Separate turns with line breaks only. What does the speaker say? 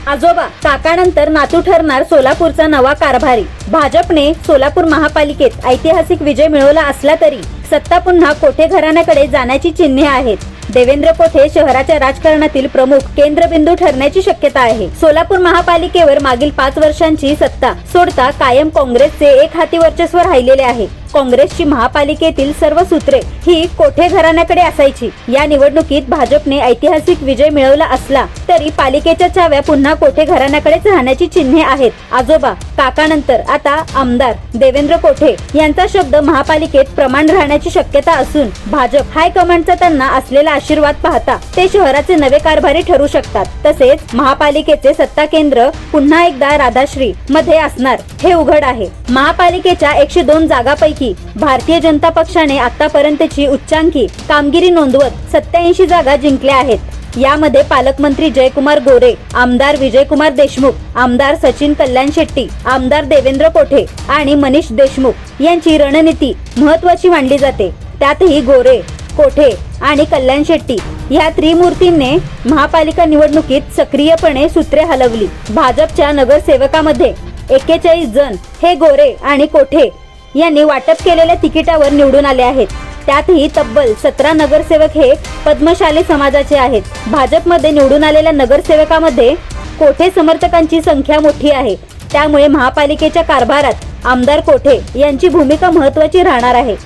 आजोबा काकानंतर नातू ठरणार सोलापूरचा नवा कारभारी। भाजपने सोलापूर महापालिकेत ऐतिहासिक विजय मिळवला असला तरी सत्ता पुन्हा कोठे घराण्याकडे जाण्याची चिन्हे आहेत। देवेंद्र कोठे शहराच्या राजकारणातील प्रमुख केंद्रबिंदू ठरण्याची शक्यता आहे। सोलापूर महापालिकेवर मागील 5 वर्षांची सत्ता सोडता कायम काँग्रेसचे एक हाती वर्चस्व राहिलेले आहे। काँग्रेसची महापालिकेतील सर्व सूत्रे ही कोठे घराण्याकडे असायची। या निवडणुकीत भाजपने ऐतिहासिक विजय मिळवला असला तरी पालिकेच्या चाव्या पुन्हा कोठे घराण्याकडेच राहण्याची चिन्हे आहेत। आजोबा काकानंतर आता आमदार देवेंद्र कोठे यांचा शब्द महापालिकेत प्रमाण राहण्याची शक्यता असून भाजप हायकमांडचा त्यांना असलेला आशीर्वाद पाहता ते शहराचे नवे कारभारी ठरू शकतात। तसेच महापालिकेचे सत्ता केंद्र पुन्हा एकदा राधाश्री मध्ये असणार हे उघड आहे। महापालिकेच्या 102 जागांपैकी भारतीय जनता पक्षाने आतापर्यंतची उच्चांकी कामगिरी नोंदवत 87 जागा जिंकल्या आहेत। यामध्ये पालकमंत्री जयकुमार गोरे, आमदार विजयकुमार देशमुख, आमदार सचिन कल्याण शेट्टी, आमदार देवेंद्र कोठे आणि मनीष देशमुख यांची रणनीती महत्त्वाची मानली जाते। त्यातही गोरे, कोठे आणि कल्याण शेट्टी या त्रिमूर्तींनी महापालिका निवडणुकीत सक्रियपणे सूत्रे हलवली। भाजपच्या नगरसेवकामध्ये 41 जण हे गोरे आणि कोठे यांनी वाटप केलेल्या तिकिटावर निवडून आले आहेत। त्यातही तब्बल 17 नगरसेवक हे पद्मशाली समाजाचे आहेत। भाजपमध्ये निवडून आलेल्या नगरसेवकामध्ये कोठे समर्थकांची संख्या मोठी आहे। त्यामुळे महापालिकेच्या कारभारात आमदार कोठे यांची भूमिका महत्त्वाची राहणार आहे।